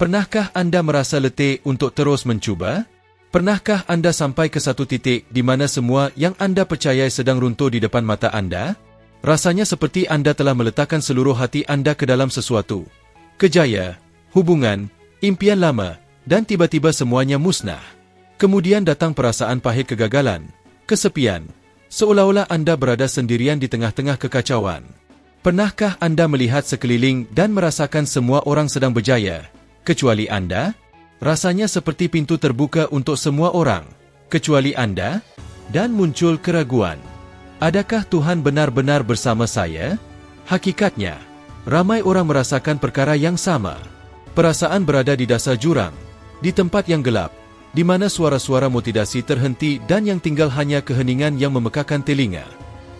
Pernahkah Anda merasa letih untuk terus mencuba? Pernahkah Anda sampai ke satu titik di mana semua yang Anda percayai sedang runtuh di depan mata Anda? Rasanya seperti Anda telah meletakkan seluruh hati Anda ke dalam sesuatu. Kejaya, hubungan, impian lama, dan tiba-tiba semuanya musnah. Kemudian datang perasaan pahit kegagalan, kesepian, seolah-olah Anda berada sendirian di tengah-tengah kekacauan. Pernahkah Anda melihat sekeliling dan merasakan semua orang sedang berjaya, kecuali Anda? Rasanya seperti pintu terbuka untuk semua orang, kecuali Anda, dan muncul keraguan. Adakah Tuhan benar-benar bersama saya? Hakikatnya, ramai orang merasakan perkara yang sama. Perasaan berada di dasar jurang, di tempat yang gelap, di mana suara-suara motivasi terhenti dan yang tinggal hanya keheningan yang memekakan telinga.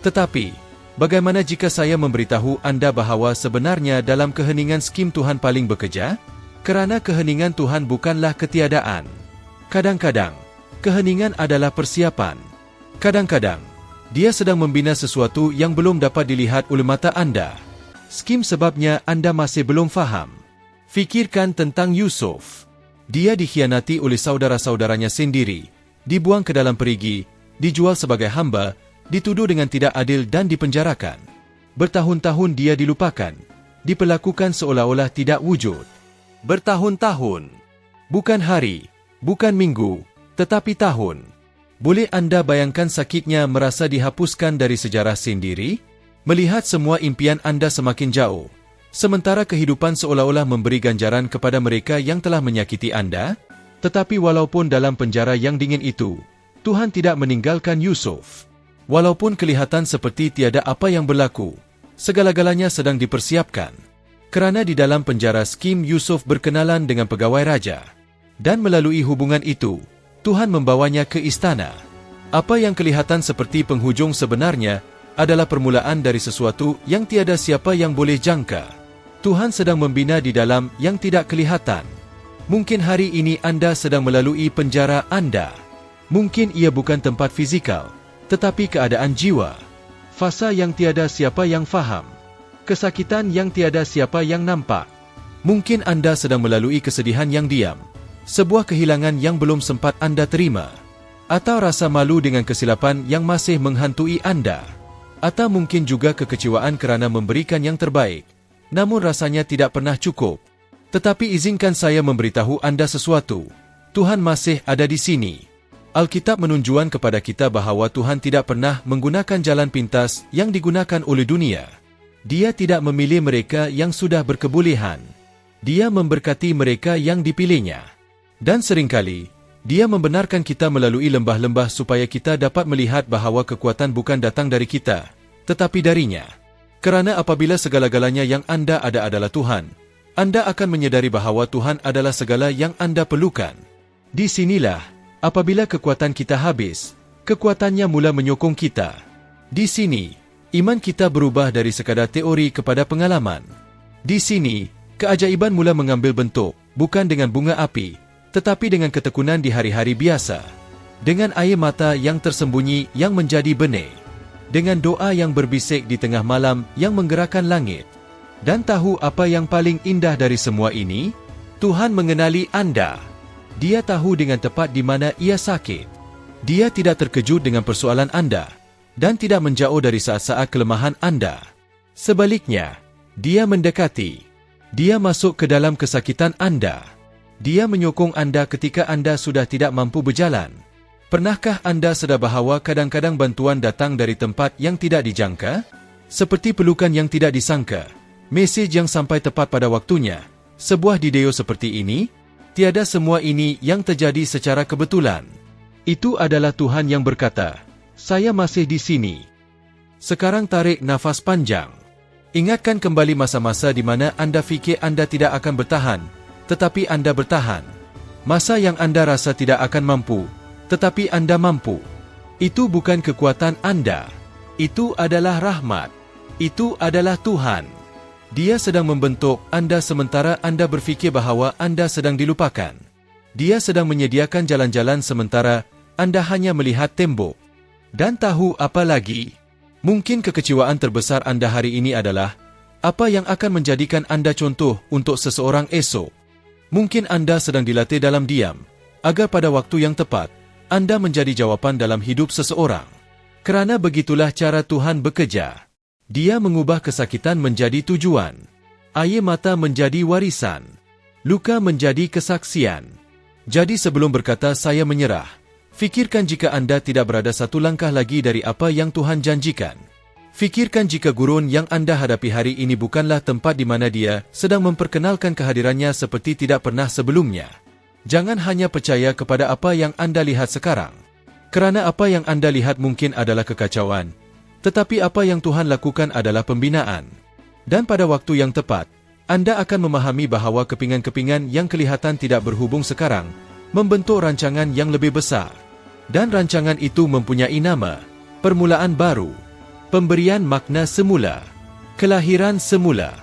Tetapi, bagaimana jika saya memberitahu Anda bahawa sebenarnya dalam keheningan skim Tuhan paling bekerja? Kerana keheningan Tuhan bukanlah ketiadaan. Kadang-kadang, keheningan adalah persiapan. Kadang-kadang, Dia sedang membina sesuatu yang belum dapat dilihat oleh mata Anda. Skim sebabnya Anda masih belum faham. Fikirkan tentang Yusuf. Dia dikhianati oleh saudara-saudaranya sendiri, dibuang ke dalam perigi, dijual sebagai hamba, dituduh dengan tidak adil dan dipenjarakan. Bertahun-tahun dia dilupakan, diperlakukan seolah-olah tidak wujud. Bertahun-tahun. Bukan hari, bukan minggu, tetapi tahun. Boleh Anda bayangkan sakitnya merasa dihapuskan dari sejarah sendiri? Melihat semua impian Anda semakin jauh, sementara kehidupan seolah-olah memberi ganjaran kepada mereka yang telah menyakiti Anda? Tetapi walaupun dalam penjara yang dingin itu, Tuhan tidak meninggalkan Yusuf. Walaupun kelihatan seperti tiada apa yang berlaku, segala-galanya sedang dipersiapkan. Kerana di dalam penjara skim Yusuf berkenalan dengan pegawai raja. Dan melalui hubungan itu, Tuhan membawanya ke istana. Apa yang kelihatan seperti penghujung sebenarnya adalah permulaan dari sesuatu yang tiada siapa yang boleh jangka. Tuhan sedang membina di dalam yang tidak kelihatan. Mungkin hari ini Anda sedang melalui penjara Anda. Mungkin ia bukan tempat fizikal, tetapi keadaan jiwa. Fasa yang tiada siapa yang faham. Kesakitan yang tiada siapa yang nampak. Mungkin Anda sedang melalui kesedihan yang diam, sebuah kehilangan yang belum sempat Anda terima, atau rasa malu dengan kesilapan yang masih menghantui Anda, atau mungkin juga kekecewaan kerana memberikan yang terbaik, namun rasanya tidak pernah cukup. Tetapi izinkan saya memberitahu Anda sesuatu. Tuhan masih ada di sini. Alkitab menunjukkan kepada kita bahawa Tuhan tidak pernah menggunakan jalan pintas yang digunakan oleh dunia. Dia tidak memilih mereka yang sudah berkebolehan. Dia memberkati mereka yang dipilihnya. Dan seringkali, Dia membenarkan kita melalui lembah-lembah supaya kita dapat melihat bahawa kekuatan bukan datang dari kita, tetapi darinya. Kerana apabila segala-galanya yang Anda ada adalah Tuhan, Anda akan menyedari bahawa Tuhan adalah segala yang Anda perlukan. Di sinilah, apabila kekuatan kita habis, kekuatannya mula menyokong kita. Di sini, iman kita berubah dari sekadar teori kepada pengalaman. Di sini, keajaiban mula mengambil bentuk, bukan dengan bunga api, tetapi dengan ketekunan di hari-hari biasa. Dengan air mata yang tersembunyi yang menjadi benih. Dengan doa yang berbisik di tengah malam yang menggerakkan langit. Dan tahu apa yang paling indah dari semua ini? Tuhan mengenali Anda. Dia tahu dengan tepat di mana ia sakit. Dia tidak terkejut dengan persoalan Anda. Dan tidak menjauh dari saat-saat kelemahan Anda. Sebaliknya, Dia mendekati. Dia masuk ke dalam kesakitan Anda. Dia menyokong Anda ketika Anda sudah tidak mampu berjalan. Pernahkah Anda sedar bahawa kadang-kadang bantuan datang dari tempat yang tidak dijangka? Seperti pelukan yang tidak disangka, mesej yang sampai tepat pada waktunya, sebuah video seperti ini? Tiada semua ini yang terjadi secara kebetulan. Itu adalah Tuhan yang berkata, "Saya masih di sini." Sekarang tarik nafas panjang. Ingatkan kembali masa-masa di mana Anda fikir Anda tidak akan bertahan, tetapi Anda bertahan. Masa yang Anda rasa tidak akan mampu, tetapi Anda mampu. Itu bukan kekuatan Anda. Itu adalah rahmat. Itu adalah Tuhan. Dia sedang membentuk Anda sementara Anda berfikir bahawa Anda sedang dilupakan. Dia sedang menyediakan jalan-jalan sementara Anda hanya melihat tembok. Dan tahu apa lagi? Mungkin kekecewaan terbesar Anda hari ini adalah apa yang akan menjadikan Anda contoh untuk seseorang esok. Mungkin Anda sedang dilatih dalam diam, agar pada waktu yang tepat, Anda menjadi jawapan dalam hidup seseorang. Kerana begitulah cara Tuhan bekerja. Dia mengubah kesakitan menjadi tujuan, air mata menjadi warisan, luka menjadi kesaksian. Jadi sebelum berkata saya menyerah, fikirkan jika Anda tidak berada satu langkah lagi dari apa yang Tuhan janjikan. Fikirkan jika gurun yang Anda hadapi hari ini bukanlah tempat di mana Dia sedang memperkenalkan kehadirannya seperti tidak pernah sebelumnya. Jangan hanya percaya kepada apa yang Anda lihat sekarang. Kerana apa yang Anda lihat mungkin adalah kekacauan, tetapi apa yang Tuhan lakukan adalah pembinaan. Dan pada waktu yang tepat, Anda akan memahami bahawa kepingan-kepingan yang kelihatan tidak berhubung sekarang membentuk rancangan yang lebih besar. Dan rancangan itu mempunyai nama, permulaan baru, pemberian makna semula, kelahiran semula.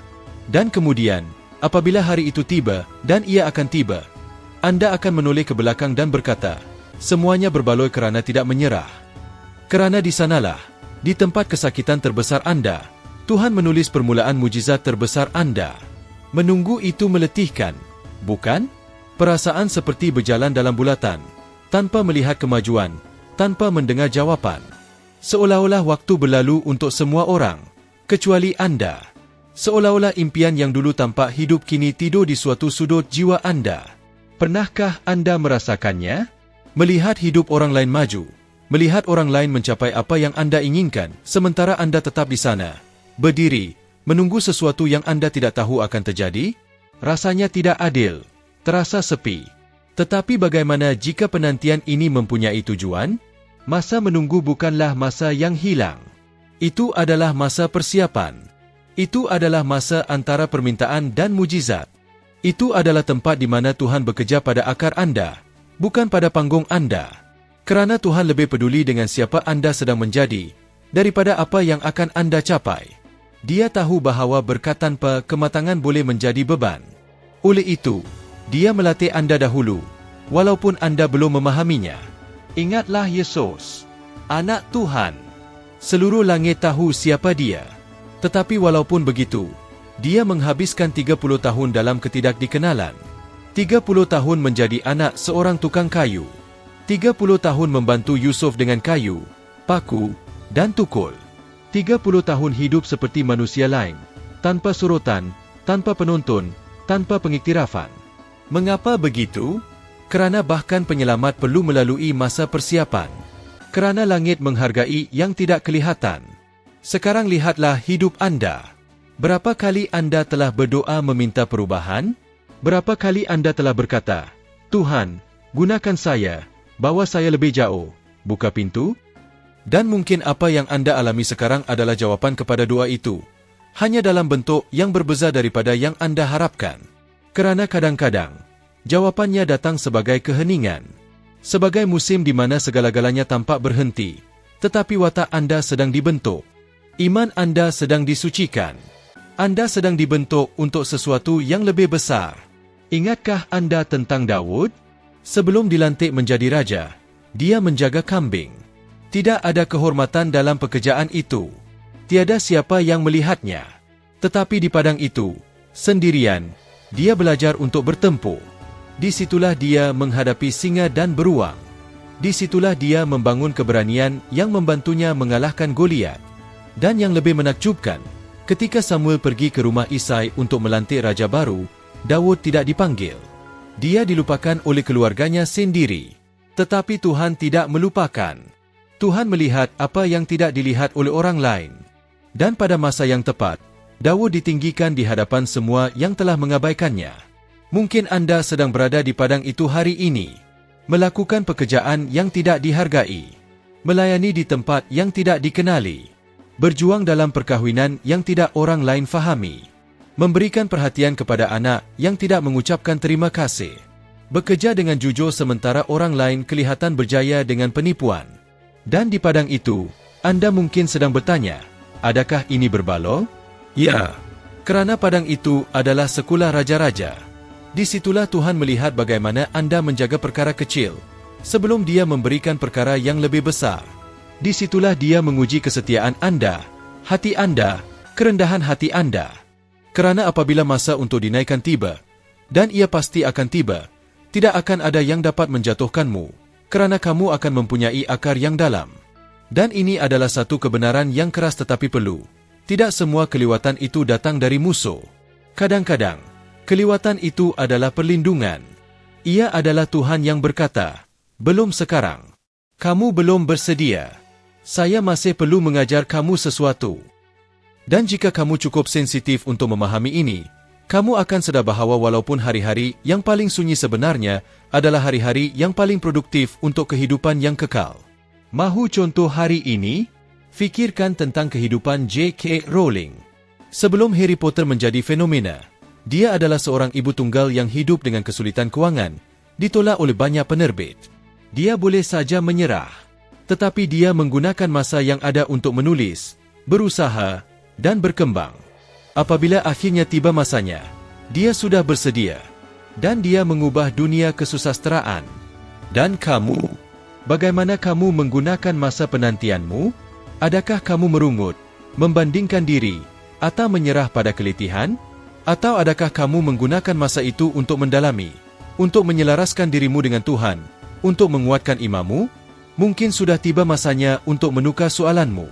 Dan kemudian, apabila hari itu tiba dan ia akan tiba, Anda akan menoleh ke belakang dan berkata, semuanya berbaloi kerana tidak menyerah. Kerana di sanalah, di tempat kesakitan terbesar Anda, Tuhan menulis permulaan mujizat terbesar Anda. Menunggu itu meletihkan, bukan? Perasaan seperti berjalan dalam bulatan, tanpa melihat kemajuan, tanpa mendengar jawapan. Seolah-olah waktu berlalu untuk semua orang, kecuali Anda. Seolah-olah impian yang dulu tampak hidup kini tidur di suatu sudut jiwa Anda. Pernahkah Anda merasakannya? Melihat hidup orang lain maju, melihat orang lain mencapai apa yang Anda inginkan, sementara Anda tetap di sana, berdiri, menunggu sesuatu yang Anda tidak tahu akan terjadi? Rasanya tidak adil, terasa sepi. Tetapi bagaimana jika penantian ini mempunyai tujuan? Masa menunggu bukanlah masa yang hilang. Itu adalah masa persiapan. Itu adalah masa antara permintaan dan mujizat. Itu adalah tempat di mana Tuhan bekerja pada akar Anda, bukan pada panggung Anda. Kerana Tuhan lebih peduli dengan siapa Anda sedang menjadi, daripada apa yang akan Anda capai. Dia tahu bahawa berkat tanpa kematangan boleh menjadi beban. Oleh itu, Dia melatih Anda dahulu, walaupun Anda belum memahaminya. Ingatlah Yesus, Anak Tuhan. Seluruh langit tahu siapa Dia. Tetapi walaupun begitu, Dia menghabiskan 30 tahun dalam ketidakdikenalan. 30 tahun menjadi anak seorang tukang kayu. 30 tahun membantu Yusuf dengan kayu, paku, dan tukul. 30 tahun hidup seperti manusia lain, tanpa surutan, tanpa penonton, tanpa pengiktirafan. Mengapa begitu? Kerana bahkan penyelamat perlu melalui masa persiapan. Kerana langit menghargai yang tidak kelihatan. Sekarang lihatlah hidup Anda. Berapa kali Anda telah berdoa meminta perubahan? Berapa kali Anda telah berkata, Tuhan, gunakan saya, bawa saya lebih jauh, buka pintu? Dan mungkin apa yang Anda alami sekarang adalah jawapan kepada doa itu, hanya dalam bentuk yang berbeza daripada yang Anda harapkan. Kerana kadang-kadang, jawapannya datang sebagai keheningan, sebagai musim di mana segala-galanya tampak berhenti, tetapi watak Anda sedang dibentuk. Iman Anda sedang disucikan. Anda sedang dibentuk untuk sesuatu yang lebih besar. Ingatkah Anda tentang Daud? Sebelum dilantik menjadi raja, dia menjaga kambing. Tidak ada kehormatan dalam pekerjaan itu. Tiada siapa yang melihatnya. Tetapi di padang itu, sendirian, dia belajar untuk bertempur. Di situlah dia menghadapi singa dan beruang. Di situlah dia membangun keberanian yang membantunya mengalahkan Goliat. Dan yang lebih menakjubkan, ketika Samuel pergi ke rumah Isai untuk melantik raja baru, Daud tidak dipanggil. Dia dilupakan oleh keluarganya sendiri. Tetapi Tuhan tidak melupakan. Tuhan melihat apa yang tidak dilihat oleh orang lain. Dan pada masa yang tepat, Daud ditinggikan di hadapan semua yang telah mengabaikannya. Mungkin Anda sedang berada di padang itu hari ini, melakukan pekerjaan yang tidak dihargai, melayani di tempat yang tidak dikenali, berjuang dalam perkahwinan yang tidak orang lain fahami, memberikan perhatian kepada anak yang tidak mengucapkan terima kasih, bekerja dengan jujur sementara orang lain kelihatan berjaya dengan penipuan. Dan di padang itu, Anda mungkin sedang bertanya, adakah ini berbaloi? Ya, kerana padang itu adalah sekolah raja-raja. Di situlah Tuhan melihat bagaimana Anda menjaga perkara kecil, sebelum Dia memberikan perkara yang lebih besar. Di situlah Dia menguji kesetiaan Anda, hati Anda, kerendahan hati Anda. Kerana apabila masa untuk dinaikkan tiba, Dan ia pasti akan tiba. Tidak akan ada yang dapat menjatuhkanmu, kerana kamu akan mempunyai akar yang dalam. Dan ini adalah satu kebenaran yang keras tetapi perlu. Tidak semua keliwatan itu datang dari musuh. Kadang-kadang, keliwatan itu adalah perlindungan. Ia adalah Tuhan yang berkata, "Belum sekarang. Kamu belum bersedia. Saya masih perlu mengajar kamu sesuatu." Dan jika kamu cukup sensitif untuk memahami ini, kamu akan sedar bahawa walaupun hari-hari yang paling sunyi sebenarnya adalah hari-hari yang paling produktif untuk kehidupan yang kekal. Mahu contoh hari ini? Fikirkan tentang kehidupan J.K. Rowling. Sebelum Harry Potter menjadi fenomena, dia adalah seorang ibu tunggal yang hidup dengan kesulitan kewangan, ditolak oleh banyak penerbit. Dia boleh saja menyerah, tetapi dia menggunakan masa yang ada untuk menulis, berusaha, dan berkembang. Apabila akhirnya tiba masanya, dia sudah bersedia, dan dia mengubah dunia kesusasteraan. Dan kamu, bagaimana kamu menggunakan masa penantianmu? Adakah kamu merungut, membandingkan diri, atau menyerah pada keletihan? Atau adakah kamu menggunakan masa itu untuk mendalami, untuk menyelaraskan dirimu dengan Tuhan, untuk menguatkan imanmu? Mungkin sudah tiba masanya untuk menukar soalanmu.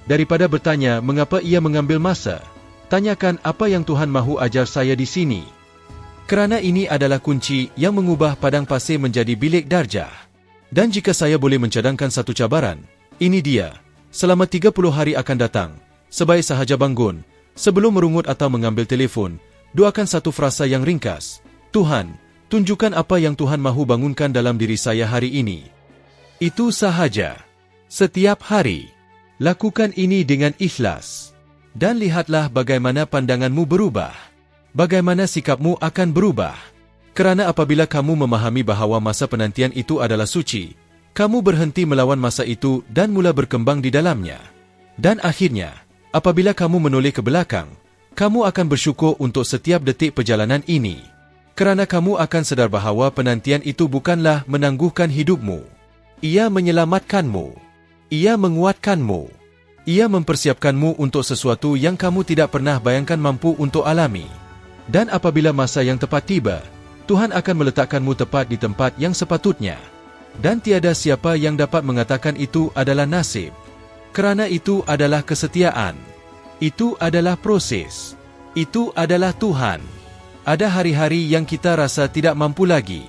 Daripada bertanya mengapa ia mengambil masa, tanyakan apa yang Tuhan mahu ajar saya di sini. Kerana ini adalah kunci yang mengubah padang pasir menjadi bilik darjah. Dan jika saya boleh mencadangkan satu cabaran, ini dia. Selama 30 hari akan datang, sebaik sahaja bangun, sebelum merungut atau mengambil telefon, doakan satu frasa yang ringkas. Tuhan, tunjukkan apa yang Tuhan mahu bangunkan dalam diri saya hari ini. Itu sahaja. Setiap hari. Lakukan ini dengan ikhlas. Dan lihatlah bagaimana pandanganmu berubah. Bagaimana sikapmu akan berubah. Kerana apabila kamu memahami bahawa masa penantian itu adalah suci, kamu berhenti melawan masa itu dan mula berkembang di dalamnya. Dan akhirnya, apabila kamu menoleh ke belakang, kamu akan bersyukur untuk setiap detik perjalanan ini. Kerana kamu akan sedar bahawa penantian itu bukanlah menangguhkan hidupmu. Ia menyelamatkanmu. Ia menguatkanmu. Ia mempersiapkanmu untuk sesuatu yang kamu tidak pernah bayangkan mampu untuk alami. Dan apabila masa yang tepat tiba, Tuhan akan meletakkanmu tepat di tempat yang sepatutnya. Dan tiada siapa yang dapat mengatakan itu adalah nasib. Kerana itu adalah kesetiaan. Itu adalah proses. Itu adalah Tuhan. Ada hari-hari yang kita rasa tidak mampu lagi.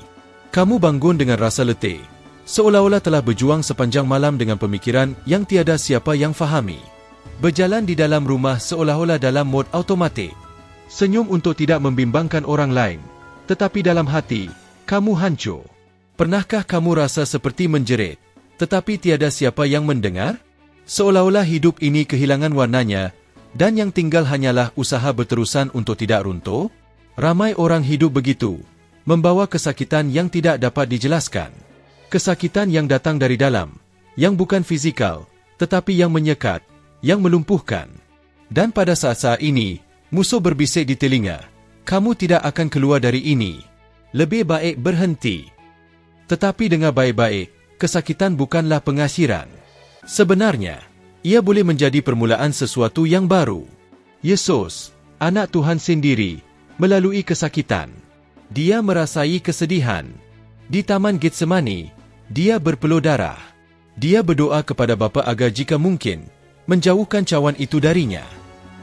Kamu bangun dengan rasa letih, seolah-olah telah berjuang sepanjang malam dengan pemikiran yang tiada siapa yang fahami. Berjalan di dalam rumah seolah-olah dalam mod automatik. Senyum untuk tidak membimbangkan orang lain. Tetapi dalam hati, kamu hancur. Pernahkah kamu rasa seperti menjerit, tetapi tiada siapa yang mendengar? Seolah-olah hidup ini kehilangan warnanya, dan yang tinggal hanyalah usaha berterusan untuk tidak runtuh? Ramai orang hidup begitu, membawa kesakitan yang tidak dapat dijelaskan. Kesakitan yang datang dari dalam, yang bukan fizikal, tetapi yang menyekat, yang melumpuhkan. Dan pada saat-saat ini, musuh berbisik di telinga, kamu tidak akan keluar dari ini. Lebih baik berhenti. Tetapi dengar baik-baik, kesakitan bukanlah pengakhiran. Sebenarnya, ia boleh menjadi permulaan sesuatu yang baru. Yesus, anak Tuhan sendiri, melalui kesakitan. Dia merasai kesedihan. Di Taman Getsemani, dia berpeluh darah. Dia berdoa kepada Bapa agar jika mungkin, menjauhkan cawan itu darinya.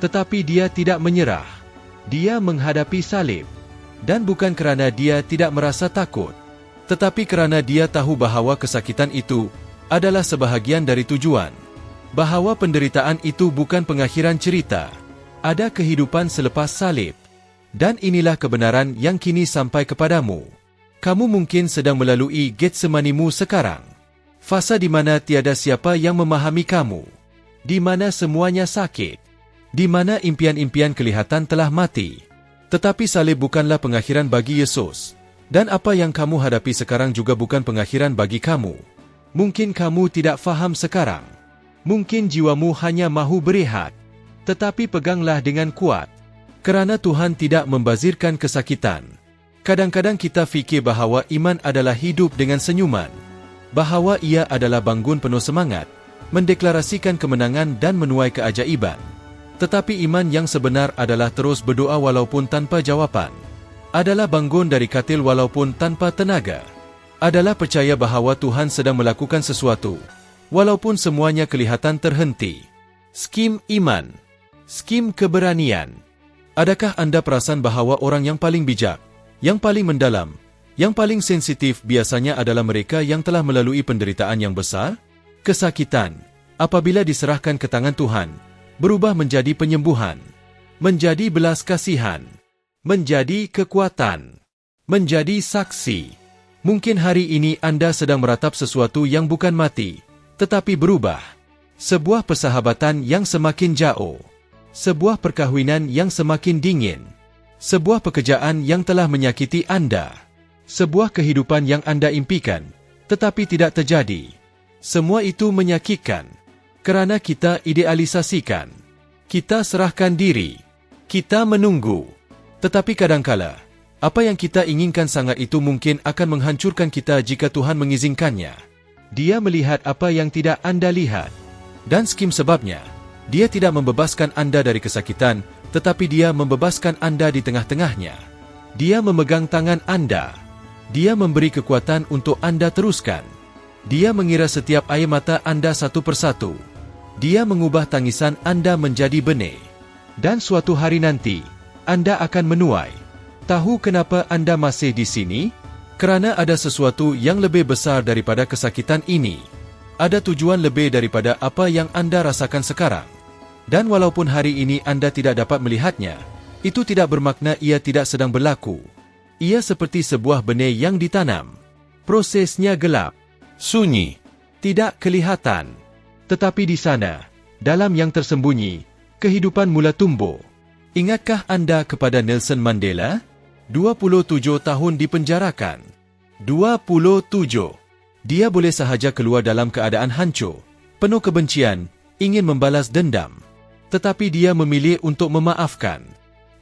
Tetapi dia tidak menyerah. Dia menghadapi salib. Dan bukan kerana dia tidak merasa takut, tetapi kerana dia tahu bahawa kesakitan itu adalah sebahagian dari tujuan. Bahawa penderitaan itu bukan pengakhiran cerita. Ada kehidupan selepas salib. Dan inilah kebenaran yang kini sampai kepadamu. Kamu mungkin sedang melalui Getsemanimu sekarang. Fasa di mana tiada siapa yang memahami kamu. Di mana semuanya sakit. Di mana impian-impian kelihatan telah mati. Tetapi salib bukanlah pengakhiran bagi Yesus. Dan apa yang kamu hadapi sekarang juga bukan pengakhiran bagi kamu. Mungkin kamu tidak faham sekarang. Mungkin jiwamu hanya mahu berehat. Tetapi peganglah dengan kuat. Kerana Tuhan tidak membazirkan kesakitan. Kadang-kadang kita fikir bahawa iman adalah hidup dengan senyuman. Bahawa ia adalah bangun penuh semangat, mendeklarasikan kemenangan dan menuai keajaiban. Tetapi iman yang sebenar adalah terus berdoa walaupun tanpa jawapan. Adalah bangun dari katil walaupun tanpa tenaga. Adalah percaya bahawa Tuhan sedang melakukan sesuatu, walaupun semuanya kelihatan terhenti. Skim iman. Skim keberanian. Adakah anda perasan bahawa orang yang paling bijak, yang paling mendalam, yang paling sensitif biasanya adalah mereka yang telah melalui penderitaan yang besar? Kesakitan, apabila diserahkan ke tangan Tuhan, berubah menjadi penyembuhan, menjadi belas kasihan, menjadi kekuatan, menjadi saksi. Mungkin hari ini anda sedang meratap sesuatu yang bukan mati, tetapi berubah. Sebuah persahabatan yang semakin jauh. Sebuah perkahwinan yang semakin dingin. Sebuah pekerjaan yang telah menyakiti anda. Sebuah kehidupan yang anda impikan, tetapi tidak terjadi. Semua itu menyakitkan, kerana kita idealisasikan. Kita serahkan diri. Kita menunggu. Tetapi kadangkala, apa yang kita inginkan sangat itu mungkin akan menghancurkan kita jika Tuhan mengizinkannya. Dia melihat apa yang tidak anda lihat. Dan skim sebabnya, dia tidak membebaskan anda dari kesakitan, tetapi dia membebaskan anda di tengah-tengahnya. Dia memegang tangan anda. Dia memberi kekuatan untuk anda teruskan. Dia mengira setiap air mata anda satu persatu. Dia mengubah tangisan anda menjadi benih. Dan suatu hari nanti, anda akan menuai. Tahu kenapa anda masih di sini? Kerana ada sesuatu yang lebih besar daripada kesakitan ini. Ada tujuan lebih daripada apa yang anda rasakan sekarang. Dan walaupun hari ini anda tidak dapat melihatnya, itu tidak bermakna ia tidak sedang berlaku. Ia seperti sebuah benih yang ditanam. Prosesnya gelap, sunyi, tidak kelihatan. Tetapi di sana, dalam yang tersembunyi, kehidupan mula tumbuh. Ingatkah anda kepada Nelson Mandela? 27 tahun dipenjarakan. 27. Dia boleh sahaja keluar dalam keadaan hancur, penuh kebencian, ingin membalas dendam. Tetapi dia memilih untuk memaafkan.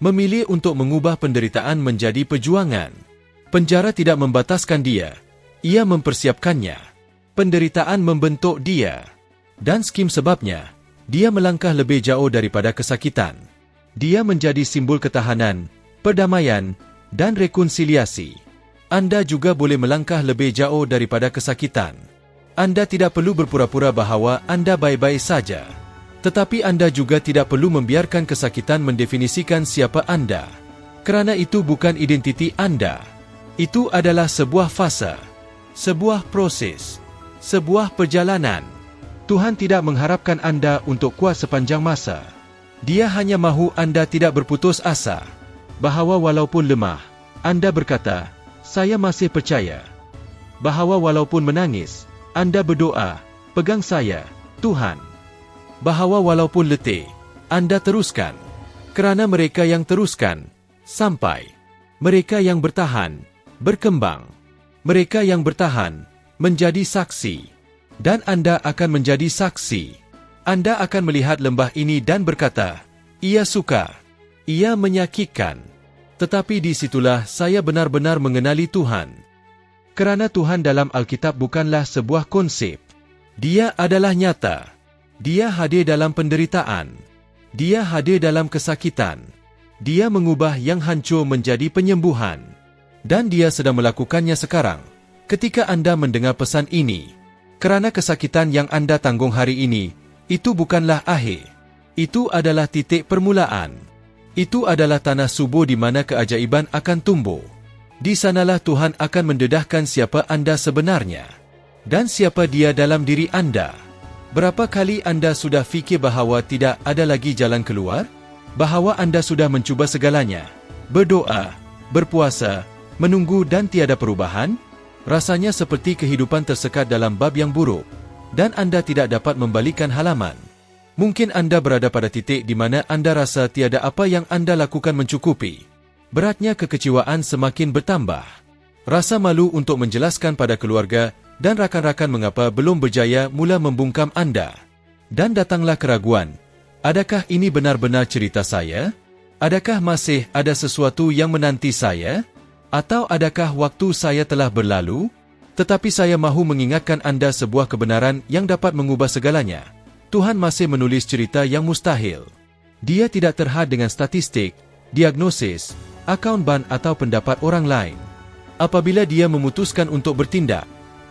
Memilih untuk mengubah penderitaan menjadi perjuangan. Penjara tidak membataskan dia. Ia mempersiapkannya. Penderitaan membentuk dia. Dan skim sebabnya, dia melangkah lebih jauh daripada kesakitan. Dia menjadi simbol ketahanan, perdamaian, dan rekonsiliasi. Anda juga boleh melangkah lebih jauh daripada kesakitan. Anda tidak perlu berpura-pura bahawa anda baik-baik saja. Tetapi anda juga tidak perlu membiarkan kesakitan mendefinisikan siapa anda. Kerana itu bukan identiti anda. Itu adalah sebuah fasa, sebuah proses, sebuah perjalanan. Tuhan tidak mengharapkan anda untuk kuat sepanjang masa. Dia hanya mahu anda tidak berputus asa. Bahawa walaupun lemah, anda berkata, saya masih percaya. Bahawa walaupun menangis, anda berdoa, pegang saya, Tuhan. Bahawa walaupun letih, anda teruskan. Kerana mereka yang teruskan, sampai. Mereka yang bertahan, berkembang. Mereka yang bertahan, menjadi saksi. Dan anda akan menjadi saksi. Anda akan melihat lembah ini dan berkata, ia suka. Ia menyakitkan. Tetapi di situlah saya benar-benar mengenali Tuhan. Kerana Tuhan dalam Alkitab bukanlah sebuah konsep. Dia adalah nyata. Dia hadir dalam penderitaan. Dia hadir dalam kesakitan. Dia mengubah yang hancur menjadi penyembuhan. Dan dia sedang melakukannya sekarang. Ketika anda mendengar pesan ini, kerana kesakitan yang anda tanggung hari ini, itu bukanlah akhir. Itu adalah titik permulaan. Itu adalah tanah subur di mana keajaiban akan tumbuh. Di sanalah Tuhan akan mendedahkan siapa anda sebenarnya. Dan siapa dia dalam diri anda. Berapa kali anda sudah fikir bahawa tidak ada lagi jalan keluar? Bahawa anda sudah mencuba segalanya? Berdoa, berpuasa, menunggu dan tiada perubahan? Rasanya seperti kehidupan tersekat dalam bab yang buruk. Dan anda tidak dapat membalikan halaman. Mungkin anda berada pada titik di mana anda rasa tiada apa yang anda lakukan mencukupi. Beratnya kekecewaan semakin bertambah. Rasa malu untuk menjelaskan pada keluarga dan rakan-rakan mengapa belum berjaya mula membungkam anda. Dan datanglah keraguan. Adakah ini benar-benar cerita saya? Adakah masih ada sesuatu yang menanti saya? Atau adakah waktu saya telah berlalu? Tetapi saya mahu mengingatkan anda sebuah kebenaran yang dapat mengubah segalanya. Tuhan masih menulis cerita yang mustahil. Dia tidak terhad dengan statistik, diagnosis, akaun bank atau pendapat orang lain. Apabila dia memutuskan untuk bertindak,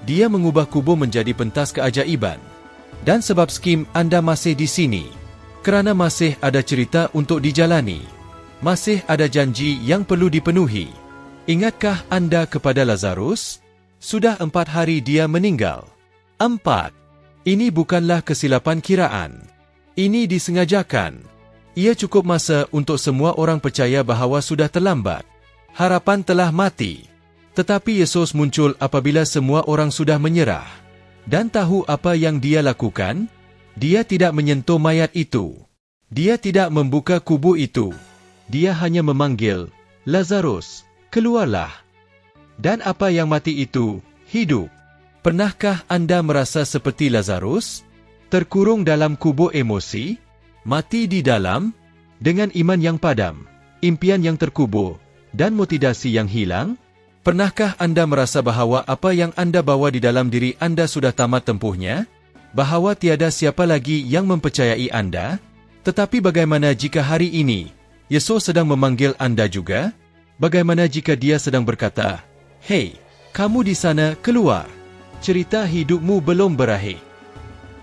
dia mengubah kubur menjadi pentas keajaiban. Dan sebab skim anda masih di sini, kerana masih ada cerita untuk dijalani. Masih ada janji yang perlu dipenuhi. Ingatkah anda kepada Lazarus? Sudah 4 hari dia meninggal. 4. Ini bukanlah kesilapan kiraan. Ini disengajakan. Ia cukup masa untuk semua orang percaya bahawa sudah terlambat. Harapan telah mati. Tetapi Yesus muncul apabila semua orang sudah menyerah. Dan tahu apa yang dia lakukan? Dia tidak menyentuh mayat itu. Dia tidak membuka kubur itu. Dia hanya memanggil, Lazarus, keluarlah. Dan apa yang mati itu, hidup. Pernahkah anda merasa seperti Lazarus? Terkurung dalam kubur emosi? Mati di dalam? Dengan iman yang padam, impian yang terkubur, dan motivasi yang hilang? Pernahkah anda merasa bahawa apa yang anda bawa di dalam diri anda sudah tamat tempuhnya? Bahawa tiada siapa lagi yang mempercayai anda? Tetapi bagaimana jika hari ini, Yesus sedang memanggil anda juga? Bagaimana jika dia sedang berkata, "Hei, kamu di sana, keluar. Cerita hidupmu belum berakhir."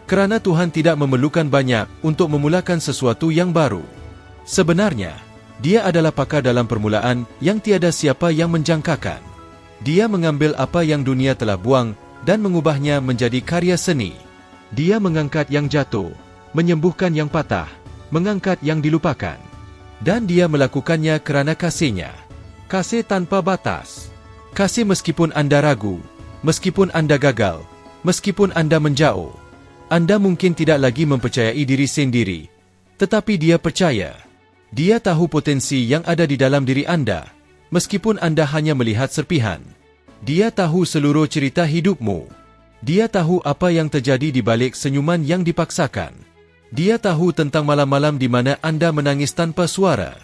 Kerana Tuhan tidak memerlukan banyak untuk memulakan sesuatu yang baru. Sebenarnya, dia adalah pakar dalam permulaan yang tiada siapa yang menjangkakan. Dia mengambil apa yang dunia telah buang dan mengubahnya menjadi karya seni. Dia mengangkat yang jatuh, menyembuhkan yang patah, mengangkat yang dilupakan. Dan dia melakukannya kerana kasihnya. Kasih tanpa batas. Kasih meskipun anda ragu, meskipun anda gagal, meskipun anda menjauh. Anda mungkin tidak lagi mempercayai diri sendiri, tetapi dia percaya. Dia tahu potensi yang ada di dalam diri anda, meskipun anda hanya melihat serpihan. Dia tahu seluruh cerita hidupmu. Dia tahu apa yang terjadi di balik senyuman yang dipaksakan. Dia tahu tentang malam-malam di mana anda menangis tanpa suara.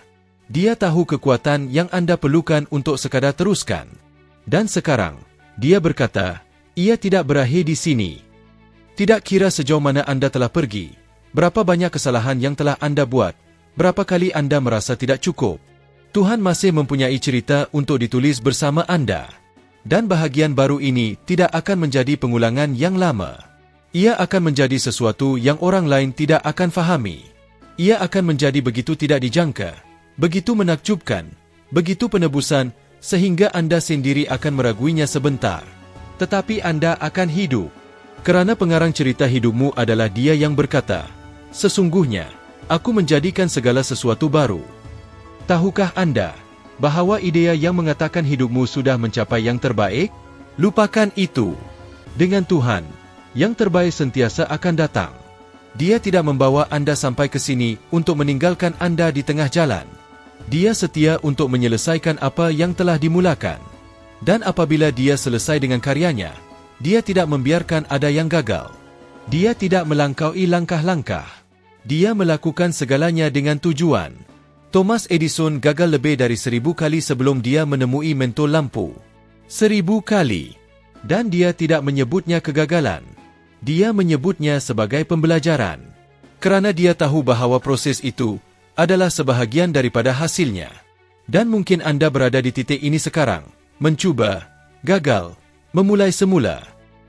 Dia tahu kekuatan yang anda perlukan untuk sekadar teruskan. Dan sekarang, dia berkata, ia tidak berakhir di sini. Tidak kira sejauh mana anda telah pergi, berapa banyak kesalahan yang telah anda buat, berapa kali anda merasa tidak cukup. Tuhan masih mempunyai cerita untuk ditulis bersama anda. Dan bahagian baru ini tidak akan menjadi pengulangan yang lama. Ia akan menjadi sesuatu yang orang lain tidak akan fahami. Ia akan menjadi begitu tidak dijangka, begitu menakjubkan, begitu penebusan, sehingga anda sendiri akan meraguinya sebentar. Tetapi anda akan hidup. Kerana pengarang cerita hidupmu adalah dia yang berkata, sesungguhnya, aku menjadikan segala sesuatu baru. Tahukah anda, bahawa idea yang mengatakan hidupmu sudah mencapai yang terbaik? Lupakan itu. Dengan Tuhan, yang terbaik sentiasa akan datang. Dia tidak membawa anda sampai ke sini untuk meninggalkan anda di tengah jalan. Dia setia untuk menyelesaikan apa yang telah dimulakan. Dan apabila dia selesai dengan karyanya, dia tidak membiarkan ada yang gagal. Dia tidak melangkaui langkah-langkah. Dia melakukan segalanya dengan tujuan. Thomas Edison gagal lebih dari 1000 kali sebelum dia menemui mentol lampu. 1000 kali. Dan dia tidak menyebutnya kegagalan. Dia menyebutnya sebagai pembelajaran. Kerana dia tahu bahawa proses itu adalah sebahagian daripada hasilnya. Dan mungkin anda berada di titik ini sekarang, mencuba, gagal, memulai semula.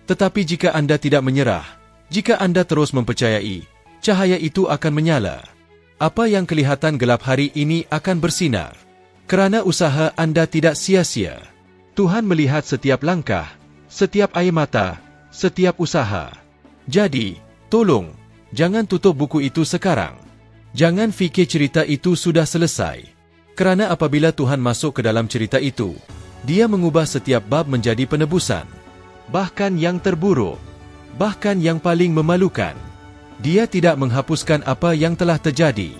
Tetapi jika anda tidak menyerah, jika anda terus mempercayai, cahaya itu akan menyala. Apa yang kelihatan gelap hari ini akan bersinar. Kerana usaha anda tidak sia-sia. Tuhan melihat setiap langkah, setiap air mata, setiap usaha. Jadi, tolong, jangan tutup buku itu sekarang. Jangan fikir cerita itu sudah selesai. Kerana apabila Tuhan masuk ke dalam cerita itu, dia mengubah setiap bab menjadi penebusan. Bahkan yang terburuk, bahkan yang paling memalukan. Dia tidak menghapuskan apa yang telah terjadi.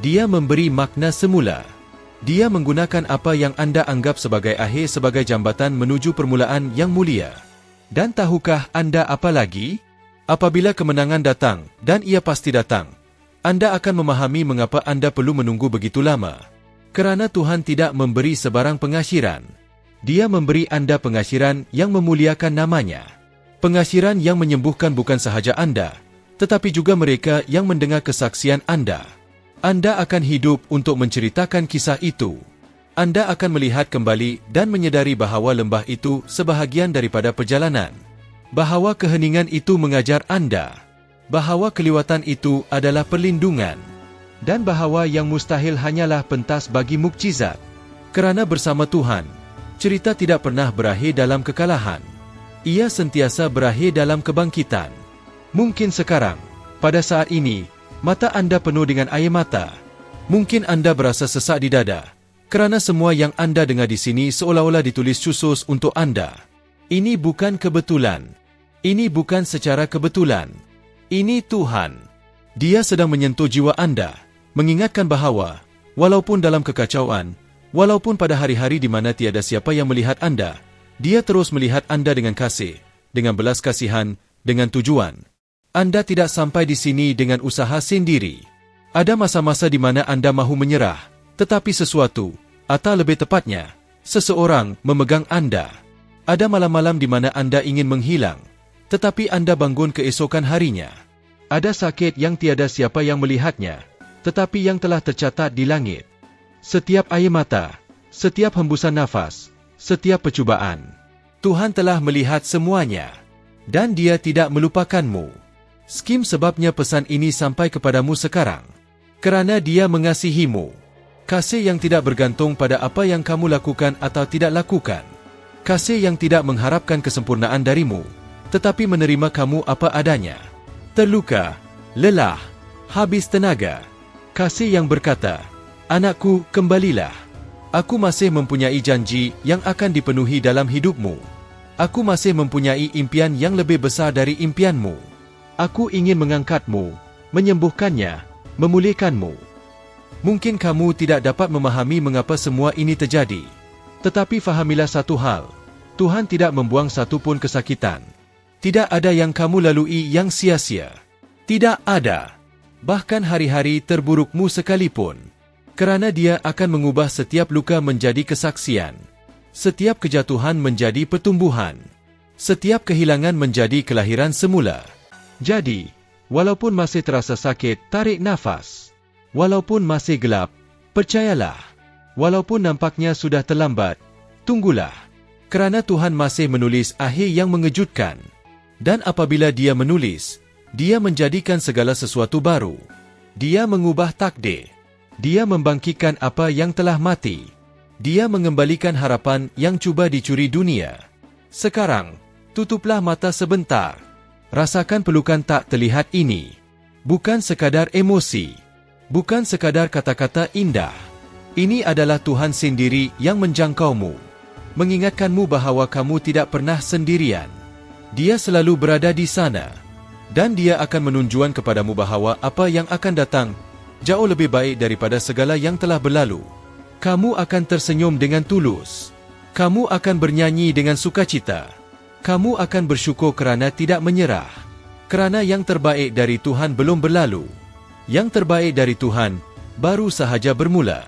Dia memberi makna semula. Dia menggunakan apa yang anda anggap sebagai akhir sebagai jambatan menuju permulaan yang mulia. Dan tahukah anda apa lagi? Apabila kemenangan datang, dan ia pasti datang, anda akan memahami mengapa anda perlu menunggu begitu lama. Kerana Tuhan tidak memberi sebarang pengakhiran. Dia memberi anda pengakhiran yang memuliakan namanya. Pengakhiran yang menyembuhkan bukan sahaja anda, tetapi juga mereka yang mendengar kesaksian anda. Anda akan hidup untuk menceritakan kisah itu. Anda akan melihat kembali dan menyedari bahawa lembah itu sebahagian daripada perjalanan. Bahawa keheningan itu mengajar Anda. Bahawa keliwatan itu adalah perlindungan. Dan bahawa yang mustahil hanyalah pentas bagi mukjizat. Kerana bersama Tuhan, cerita tidak pernah berakhir dalam kekalahan. Ia sentiasa berakhir dalam kebangkitan. Mungkin sekarang, pada saat ini, mata Anda penuh dengan air mata. Mungkin Anda berasa sesak di dada. Kerana semua yang Anda dengar di sini seolah-olah ditulis khusus untuk Anda. Ini bukan kebetulan. Ini bukan secara kebetulan. Ini Tuhan. Dia sedang menyentuh jiwa Anda, mengingatkan bahawa, walaupun dalam kekacauan, walaupun pada hari-hari di mana tiada siapa yang melihat Anda, Dia terus melihat Anda dengan kasih, dengan belas kasihan, dengan tujuan. Anda tidak sampai di sini dengan usaha sendiri. Ada masa-masa di mana Anda mahu menyerah, tetapi sesuatu, atau lebih tepatnya, seseorang memegang Anda. Ada malam-malam di mana Anda ingin menghilang, tetapi Anda bangun keesokan harinya. Ada sakit yang tiada siapa yang melihatnya, tetapi yang telah tercatat di langit. Setiap air mata, setiap hembusan nafas, setiap percubaan, Tuhan telah melihat semuanya. Dan Dia tidak melupakanmu. Skim sebabnya pesan ini sampai kepadamu sekarang. Kerana Dia mengasihimu. Kasih yang tidak bergantung pada apa yang kamu lakukan atau tidak lakukan. Kasih yang tidak mengharapkan kesempurnaan darimu, tetapi menerima kamu apa adanya. Terluka, lelah, habis tenaga. Kasih yang berkata, "Anakku, kembalilah. Aku masih mempunyai janji yang akan dipenuhi dalam hidupmu. Aku masih mempunyai impian yang lebih besar dari impianmu. Aku ingin mengangkatmu, menyembuhkannya, memulihkanmu." Mungkin kamu tidak dapat memahami mengapa semua ini terjadi. Tetapi fahamilah satu hal. Tuhan tidak membuang satu pun kesakitan. Tidak ada yang kamu lalui yang sia-sia. Tidak ada. Bahkan hari-hari terburukmu sekalipun. Kerana Dia akan mengubah setiap luka menjadi kesaksian. Setiap kejatuhan menjadi pertumbuhan. Setiap kehilangan menjadi kelahiran semula. Jadi, walaupun masih terasa sakit, tarik nafas. Walaupun masih gelap, percayalah. Walaupun nampaknya sudah terlambat, tunggulah. Kerana Tuhan masih menulis akhir yang mengejutkan. Dan apabila Dia menulis, Dia menjadikan segala sesuatu baru. Dia mengubah takdir. Dia membangkitkan apa yang telah mati. Dia mengembalikan harapan yang cuba dicuri dunia. Sekarang, tutuplah mata sebentar. Rasakan pelukan tak terlihat ini. Bukan sekadar emosi. Bukan sekadar kata-kata indah. Ini adalah Tuhan sendiri yang menjangkaumu. Mengingatkanmu bahawa kamu tidak pernah sendirian. Dia selalu berada di sana. Dan Dia akan menunjukkan kepadamu bahawa apa yang akan datang jauh lebih baik daripada segala yang telah berlalu. Kamu akan tersenyum dengan tulus. Kamu akan bernyanyi dengan sukacita. Kamu akan bersyukur kerana tidak menyerah. Kerana yang terbaik dari Tuhan belum berlalu. Yang terbaik dari Tuhan baru sahaja bermula.